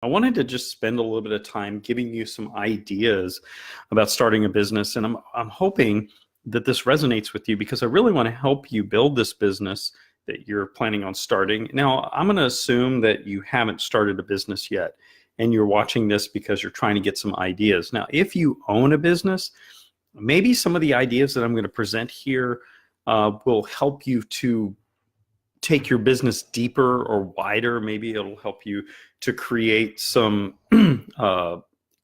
I wanted to just spend a little bit of time giving you some ideas about starting a business, and I'm hoping that this resonates with you because I really want to help you build this business that you're planning on starting. Now, I'm going to assume that you haven't started a business yet, and you're watching this because you're trying to get some ideas. Now, if you own a business, maybe some of the ideas that I'm going to present here will help you to take your business deeper or wider. Maybe it'll help you to create some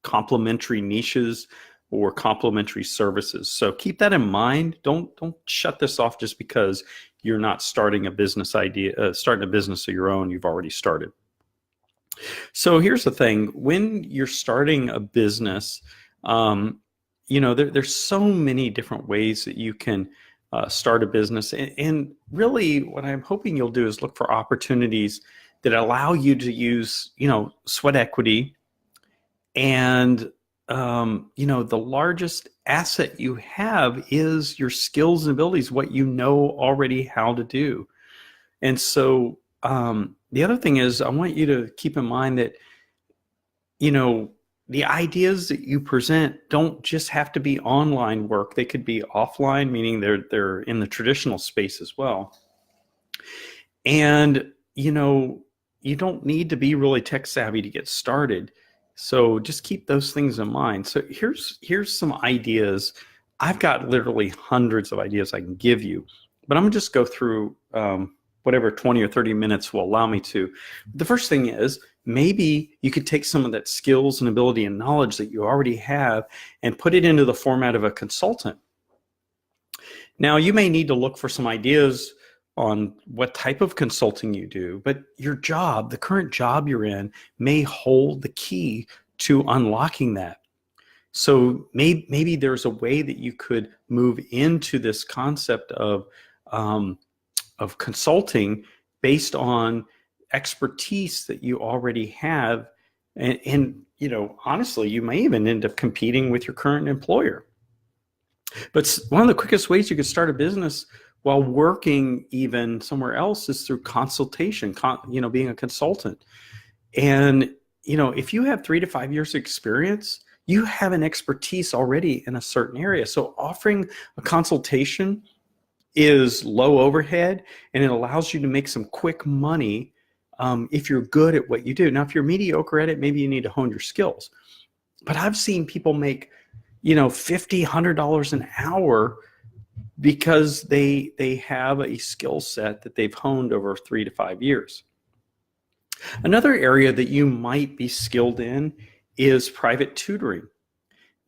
complementary niches or complementary services. So keep that in mind. Don't shut this off just because you're not starting a business starting a business of your own. You've already started. So here's the thing: when you're starting a business, there's so many different ways that you can start a business. And really what I'm hoping you'll do is look for opportunities that allow you to use, sweat equity. And, the largest asset you have is your skills and abilities, what you know already how to do. And so the other thing is I want you to keep in mind that, the ideas that you present don't just have to be online work. They could be offline, meaning they're in the traditional space as well. And, you don't need to be really tech savvy to get started. So just keep those things in mind. So here's some ideas. I've got literally hundreds of ideas I can give you, but I'm gonna just go through whatever 20 or 30 minutes will allow me to. The first thing is, maybe you could take some of that skills and ability and knowledge that you already have and put it into the format of a consultant. Now, you may need to look for some ideas on what type of consulting you do, but your job, the current job you're in, may hold the key to unlocking that. So maybe there's a way that you could move into this concept of consulting based on expertise that you already have. And honestly, you may even end up competing with your current employer. But one of the quickest ways you could start a business while working even somewhere else is through consultation, being a consultant. And, if you have 3 to 5 years experience, you have an expertise already in a certain area. So offering a consultation is low overhead, and it allows you to make some quick money if you're good at what you do. Now, if you're mediocre at it, maybe you need to hone your skills. But I've seen people make, $50, $100 an hour because they have a skill set that they've honed over 3 to 5 years. Another area that you might be skilled in is private tutoring.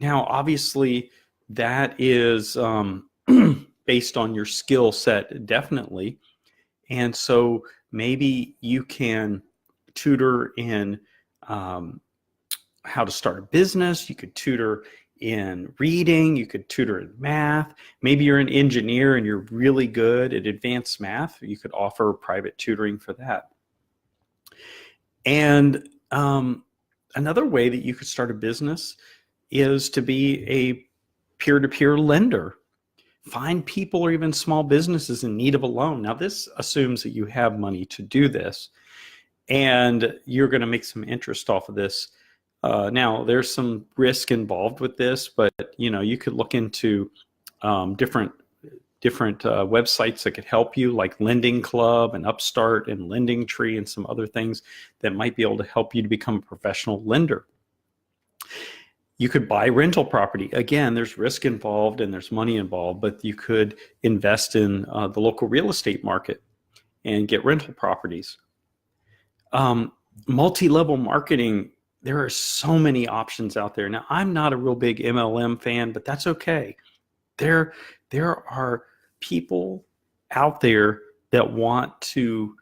Now, obviously, that is based on your skill set, definitely. And so maybe you can tutor in how to start a business. You could tutor in reading. You could tutor in math. Maybe you're an engineer and you're really good at advanced math. You could offer private tutoring for that. And another way that you could start a business is to be a peer-to-peer lender. Find people or even small businesses in need of a loan. Now, this assumes that you have money to do this, and you're going to make some interest off of this. Now, there's some risk involved with this, but you could look into different websites that could help you, like Lending Club and Upstart and Lending Tree and some other things that might be able to help you to become a professional lender. You could buy rental property. Again, there's risk involved and there's money involved, but you could invest in the local real estate market and get rental properties. Multi-level marketing. There are so many options out there. Now, I'm not a real big MLM fan, but that's okay. There are people out there that want to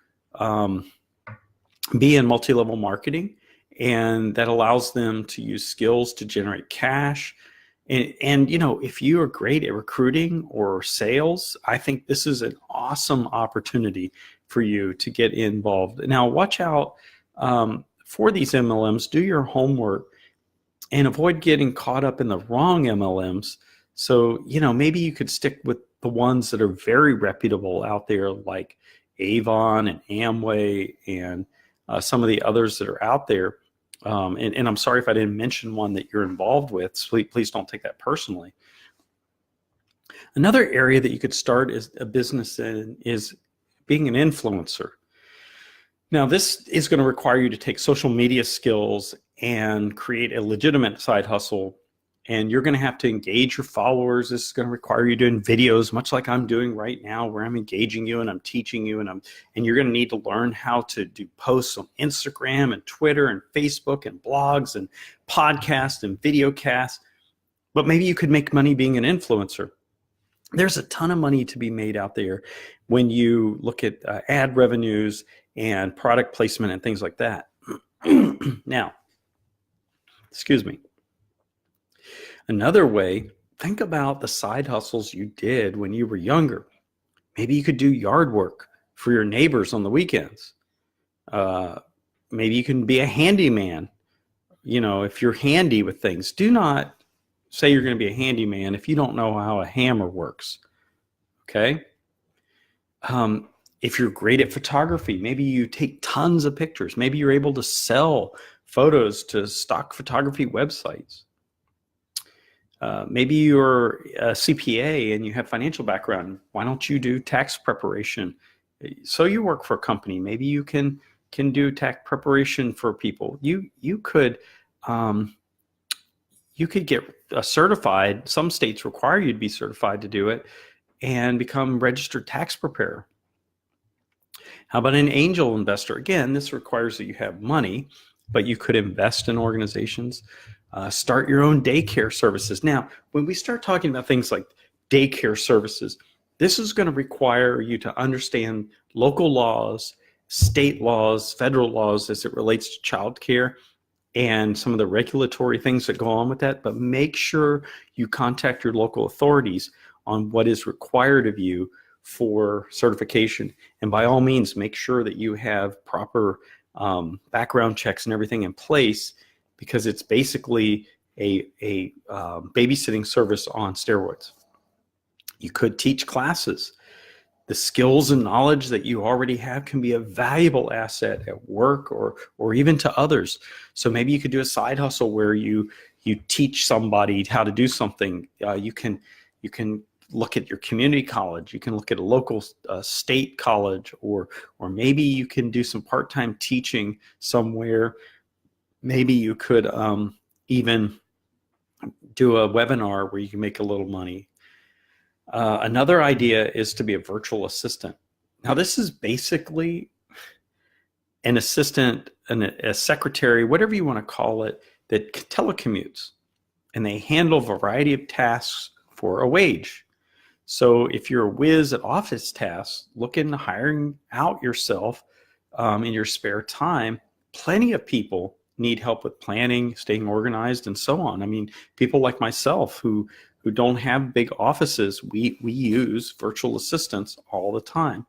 be in multi-level marketing, and that allows them to use skills to generate cash. And if you are great at recruiting or sales, I think this is an awesome opportunity for you to get involved. Now, watch out for these MLMs. Do your homework and avoid getting caught up in the wrong MLMs. So, maybe you could stick with the ones that are very reputable out there, like Avon and Amway and some of the others that are out there. And I'm sorry if I didn't mention one that you're involved with. So please don't take that personally. Another area that you could start as a business in is being an influencer. Now, this is going to require you to take social media skills and create a legitimate side hustle. And you're going to have to engage your followers. This is going to require you doing videos, much like I'm doing right now, where I'm engaging you and I'm teaching you, and you're going to need to learn how to do posts on Instagram and Twitter and Facebook and blogs and podcasts and video casts. But maybe you could make money being an influencer. There's a ton of money to be made out there when you look at ad revenues and product placement and things like that. Now, excuse me. Another way, think about the side hustles you did when you were younger. Maybe you could do yard work for your neighbors on the weekends. Maybe you can be a handyman. You know, if you're handy with things, do not say you're going to be a handyman if you don't know how a hammer works. Okay? If you're great at photography, maybe you take tons of pictures. Maybe you're able to sell photos to stock photography websites. Maybe you're a CPA and you have financial background. Why don't you do tax preparation? So you work for a company. Maybe you can do tax preparation for people. You could get certified. Some states require you to be certified to do it and become registered tax preparer. How about an angel investor? Again, this requires that you have money, but you could invest in organizations. Start your own daycare services. Now, when we start talking about things like daycare services, this is going to require you to understand local laws, state laws, federal laws as it relates to childcare and some of the regulatory things that go on with that. But make sure you contact your local authorities on what is required of you for certification. And by all means, make sure that you have proper background checks and everything in place, because it's basically a babysitting service on steroids. You could teach classes. The skills and knowledge that you already have can be a valuable asset at work or even to others. So maybe you could do a side hustle where you teach somebody how to do something. You can look at your community college. You can look at a local state college, or maybe you can do some part-time teaching somewhere. Maybe you could even do a webinar where you can make a little money. Another idea is to be a virtual assistant. Now, this is basically an assistant, a secretary, whatever you want to call it, that telecommutes, and they handle a variety of tasks for a wage. So if you're a whiz at office tasks, look into hiring out yourself in your spare time. Plenty of people need help with planning, staying organized, and so on. I mean, people like myself who don't have big offices, we use virtual assistants all the time.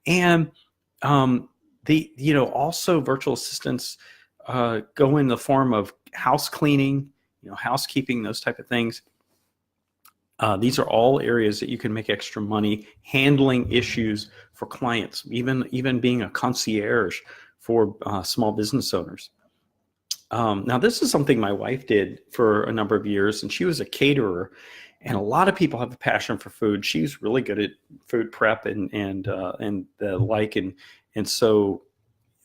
And also virtual assistants go in the form of house cleaning, housekeeping, those type of things. These are all areas that you can make extra money handling issues for clients, even being a concierge for small business owners. Now, this is something my wife did for a number of years, and she was a caterer. And a lot of people have a passion for food. She's really good at food prep and the like. And so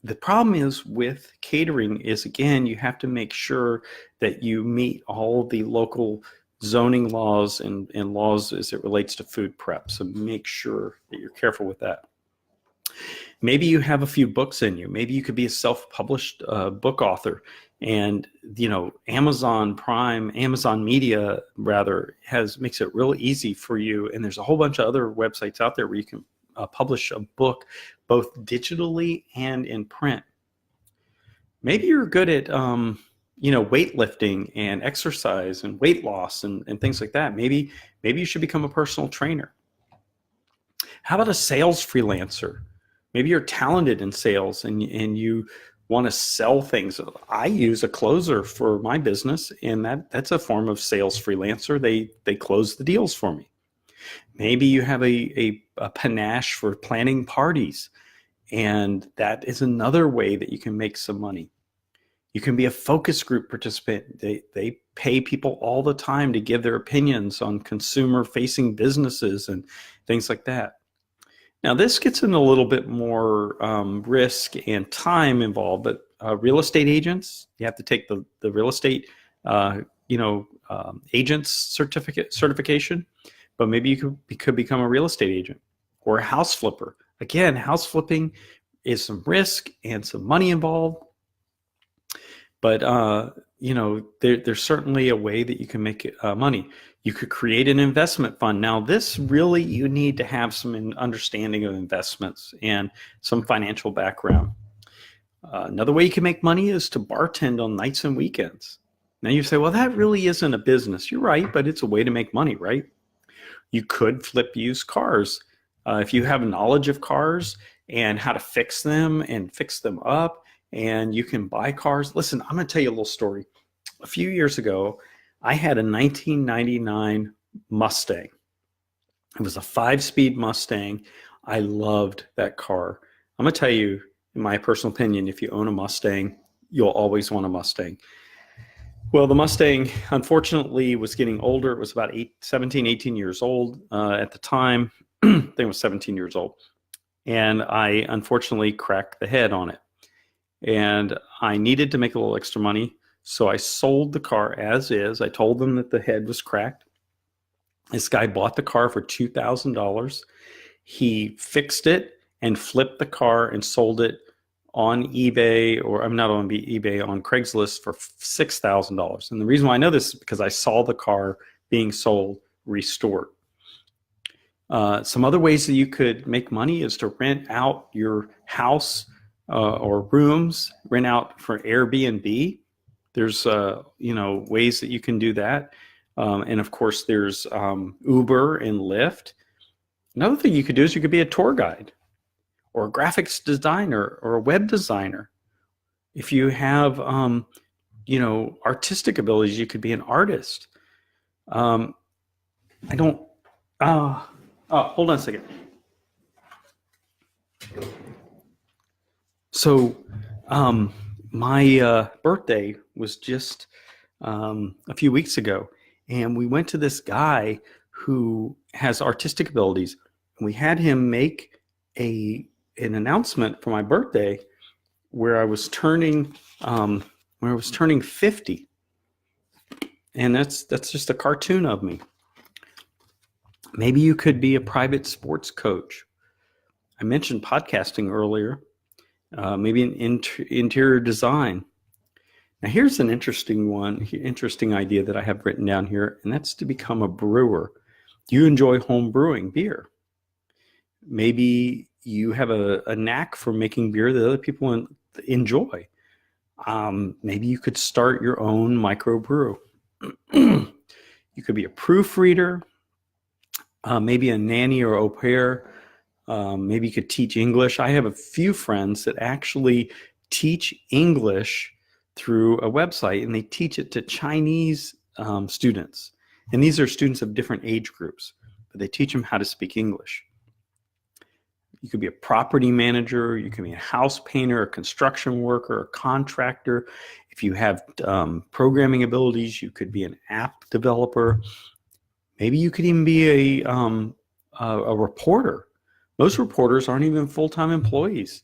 the problem is with catering is, again, you have to make sure that you meet all the local zoning laws and laws as it relates to food prep. So make sure that you're careful with that. Maybe you have a few books in you. Maybe you could be a self-published book author. And Amazon Media rather makes it real easy for you. And there's a whole bunch of other websites out there where you can publish a book both digitally and in print. Maybe you're good at weightlifting and exercise and weight loss and things like that. Maybe you should become a personal trainer. How about a sales freelancer? Maybe you're talented in sales and you want to sell things. I use a closer for my business, and that's a form of sales freelancer. They close the deals for me. Maybe you have a panache for planning parties, and that is another way that you can make some money. You can be a focus group participant. They pay people all the time to give their opinions on consumer-facing businesses and things like that. Now, this gets in a little bit more risk and time involved, but real estate agents, you have to take the real estate, agent's certification, but maybe you could become a real estate agent or a house flipper. Again, house flipping is some risk and some money involved, but there's certainly a way that you can make money. You could create an investment fund. Now, this really, you need to have some understanding of investments and some financial background. Another way you can make money is to bartend on nights and weekends. Now you say, well, that really isn't a business. You're right, but it's a way to make money, right? You could flip used cars. If you have knowledge of cars and how to fix them and fix them up, and you can buy cars. Listen, I'm going to tell you a little story. A few years ago, I had a 1999 Mustang. It was a 5-speed Mustang. I loved that car. I'm going to tell you, in my personal opinion, if you own a Mustang, you'll always want a Mustang. Well, the Mustang, unfortunately, was getting older. It was about 17, 18 years old at the time. I think it was 17 years old. And I unfortunately cracked the head on it. And I needed to make a little extra money. So I sold the car as is. I told them that the head was cracked. This guy bought the car for $2,000. He fixed it and flipped the car and sold it on eBay, or I'm not on eBay, on Craigslist for $6,000. And the reason why I know this is because I saw the car being sold restored. Some other ways that you could make money is to rent out your house or rooms, rent out for Airbnb. There's ways that you can do that. And of course, there's Uber and Lyft. Another thing you could do is you could be a tour guide or a graphics designer or a web designer. If you have, artistic abilities, you could be an artist. Hold on a second. So my birthday was just a few weeks ago, and we went to this guy who has artistic abilities. We had him make an announcement for my birthday where I was turning 50, and that's just a cartoon of me. Maybe you could be a private sports coach. I mentioned podcasting earlier. Maybe an interior design. Now here's an interesting idea that I have written down here, and that's to become a brewer. You enjoy home brewing beer. Maybe you have a knack for making beer that other people enjoy. Maybe you could start your own microbrew. You could be a proofreader, maybe a nanny or au pair. Maybe you could teach English. I have a few friends that actually teach English through a website, and they teach it to Chinese students. And these are students of different age groups, but they teach them how to speak English. You could be a property manager. You can be a house painter, a construction worker, a contractor. If you have programming abilities, you could be an app developer. Maybe you could even be a reporter. Most reporters aren't even full-time employees,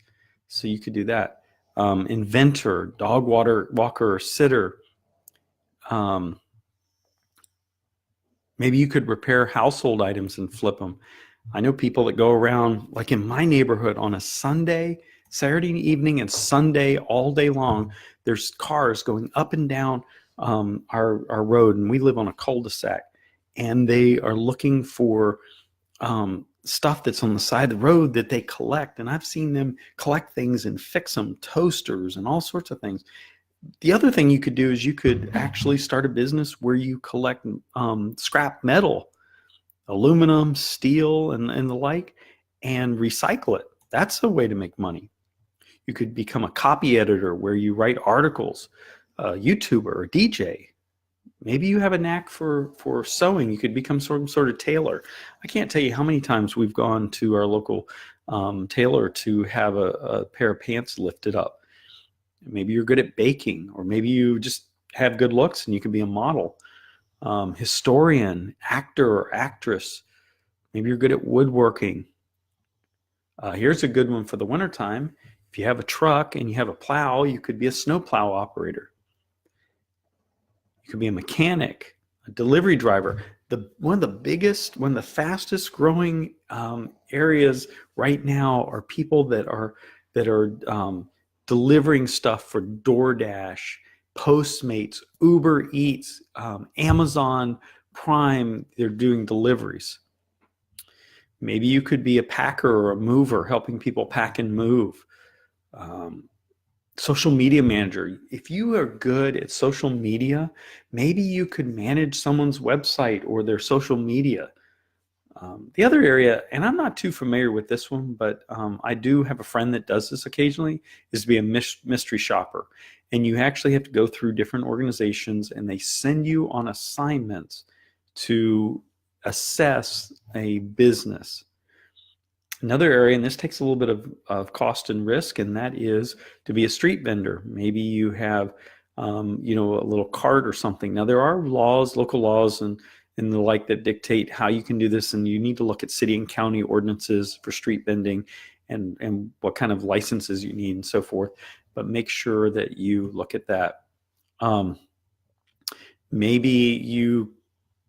so you could do that. Inventor, dog walker, sitter. Maybe you could repair household items and flip them. I know people that go around, like in my neighborhood, on a Saturday evening and Sunday all day long, there's cars going up and down our road, and we live on a cul-de-sac, and they are looking for stuff that's on the side of the road that they collect. And I've seen them collect things and fix them, toasters and all sorts of things. The other thing you could do is you could actually start a business where you collect scrap metal, aluminum, steel, and the like, and recycle it. That's a way to make money. You could become a copy editor where you write articles, a YouTuber or DJ. Maybe you have a knack for sewing. You could become some sort of tailor. I can't tell you how many times we've gone to our local tailor to have a pair of pants lifted up. Maybe you're good at baking, or maybe you just have good looks and you can be a model. Historian, actor or actress. Maybe you're good at woodworking. Here's a good one for the wintertime. If you have a truck and you have a plow, you could be a snowplow operator. You could be a mechanic, a delivery driver. One of the fastest growing areas right now are people that are delivering stuff for DoorDash, Postmates, Uber Eats, Amazon Prime. They're doing deliveries. Maybe you could be a packer or a mover, helping people pack and move. Social media manager. If you are good at social media, maybe you could manage someone's website or their social media. The other area, and I'm not too familiar with this one, but I do have a friend that does this occasionally, is to be a mystery shopper. And you actually have to go through different organizations and they send you on assignments to assess a business. Another area, and this takes a little bit of cost and risk, and that is to be a street vendor. Maybe you have, a little cart or something. Now, there are laws, local laws, and the like that dictate how you can do this, and you need to look at city and county ordinances for street vending and what kind of licenses you need and so forth. But make sure that you look at that. Maybe you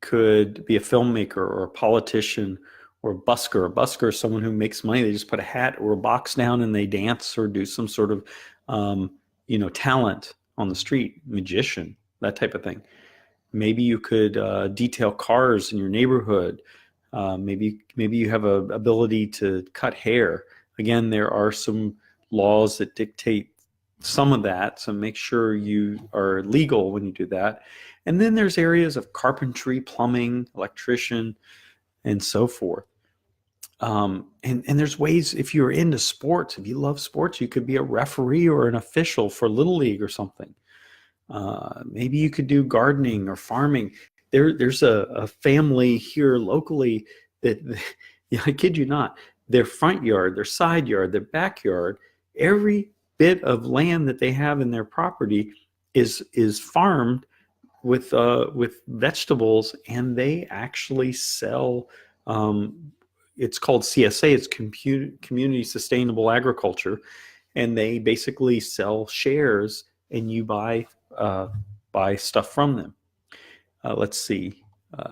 could be a filmmaker or a politician or a busker. A busker is someone who makes money. They just put a hat or a box down and they dance or do some sort of, talent on the street, magician, that type of thing. Maybe you could detail cars in your neighborhood. Maybe you have a ability to cut hair. Again, there are some laws that dictate some of that, so make sure you are legal when you do that. And then there's areas of carpentry, plumbing, electrician, and so forth. And there's ways, if you're into sports, if you love sports, you could be a referee or an official for Little League or something. Maybe you could do gardening or farming. There's a family here locally that, I kid you not, their front yard, their side yard, their backyard, every bit of land that they have in their property is farmed with vegetables, and they actually sell. It's called CSA. It's Community Sustainable Agriculture, and they basically sell shares, and you buy stuff from them. Let's see.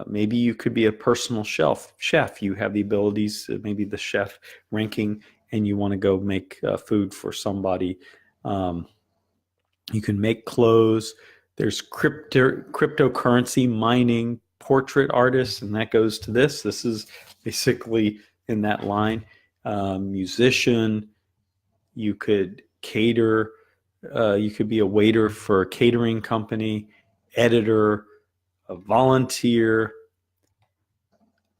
Maybe you could be a personal chef. You have the abilities, maybe the chef ranking, and you want to go make food for somebody. You can make clothes. There's cryptocurrency mining, portrait artists, and that goes to this. This is basically in that line. Musician. You could cater. You could be a waiter for a catering company, editor, a volunteer.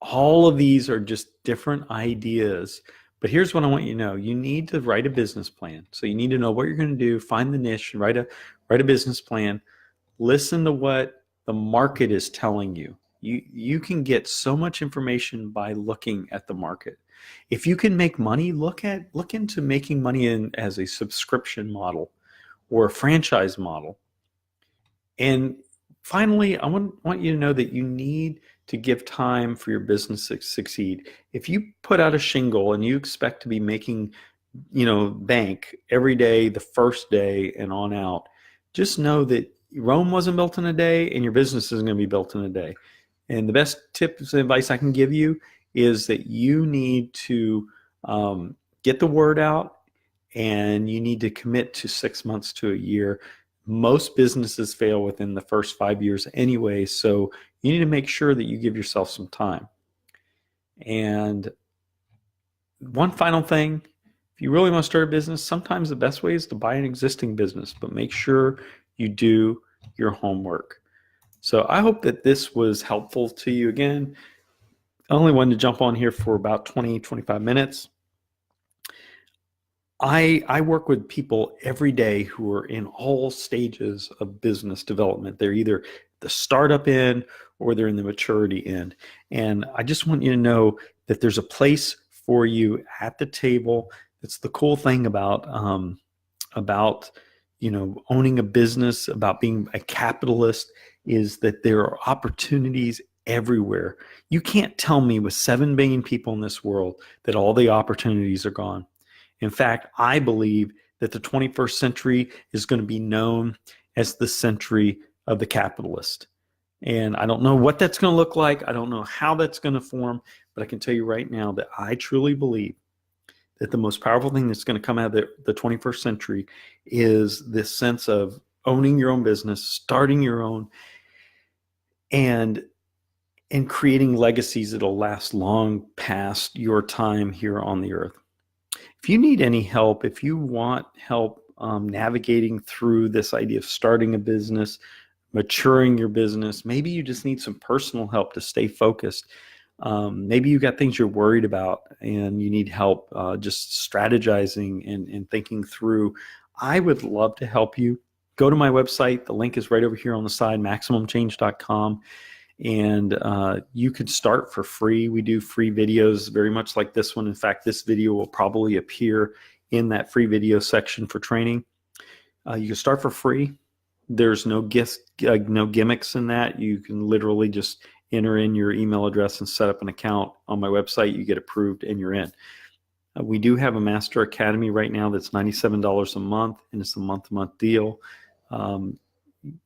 All of these are just different ideas. But here's what I want you to know. You need to write a business plan. So you need to know what you're going to do, find the niche, and write a business plan. Listen to what the market is telling you. You can get so much information by looking at the market. If you can make money, look into making money as a subscription model or a franchise model. And finally, I want you to know that you need to give time for your business to succeed. If you put out a shingle and you expect to be making, bank every day, the first day and on out, just know that Rome wasn't built in a day, and your business isn't going to be built in a day. And the best tips and advice I can give you is that you need to get the word out, and you need to commit to 6 months to a year. Most businesses fail within the first 5 years anyway, so you need to make sure that you give yourself some time. And one final thing, if you really want to start a business, sometimes the best way is to buy an existing business, but make sure you do your homework. So I hope that this was helpful to you. Again, I only wanted to jump on here for about 20-25 minutes. I work with people every day who are in all stages of business development. They're either the startup end or they're in the maturity end. And I just want you to know that there's a place for you at the table. It's the cool thing about owning a business, about being a capitalist, is that there are opportunities everywhere. You can't tell me with 7 billion people in this world that all the opportunities are gone. In fact, I believe that the 21st century is going to be known as the century of the capitalist. And I don't know what that's going to look like. I don't know how that's going to form, but I can tell you right now that I truly believe that the most powerful thing that's going to come out of the 21st century is this sense of owning your own business, starting your own, and creating legacies that'll last long past your time here on the earth. If you need any help, if you want help navigating through this idea of starting a business, maturing your business, maybe you just need some personal help to stay focused. Maybe you got things you're worried about and you need help just strategizing and thinking through. I would love to help you. Go to my website. The link is right over here on the side, MaximumChange.com. And you can start for free. We do free videos very much like this one. In fact, this video will probably appear in that free video section for training. You can start for free. There's no gimmicks in that. You can literally just enter in your email address and set up an account on my website. You get approved and you're in. We do have a Master Academy right now that's $97 a month, and it's a month-to-month deal.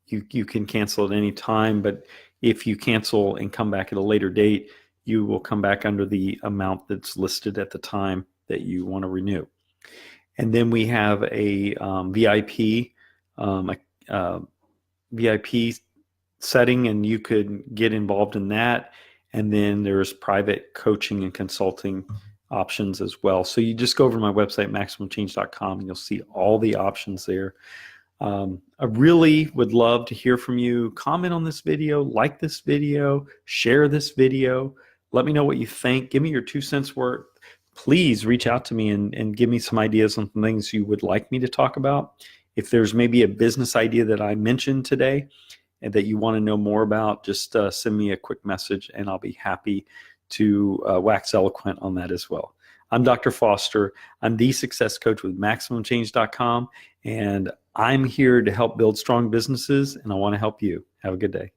You can cancel at any time, but if you cancel and come back at a later date, you will come back under the amount that's listed at the time that you want to renew. And then we have a VIP setting, and you could get involved in that. And then there's private coaching and consulting options as well. So you just go over to my website, MaximumChange.com, and you'll see all the options there. I really would love to hear from you. Comment on this video, like this video, share this video. Let me know what you think. Give me your 2 cents worth. Please reach out to me and give me some ideas on some things you would like me to talk about. If there's maybe a business idea that I mentioned today and that you want to know more about, just send me a quick message and I'll be happy to wax eloquent on that as well. I'm Dr. Foster. I'm the success coach with MaximumChange.com, and I'm here to help build strong businesses, and I want to help you. Have a good day.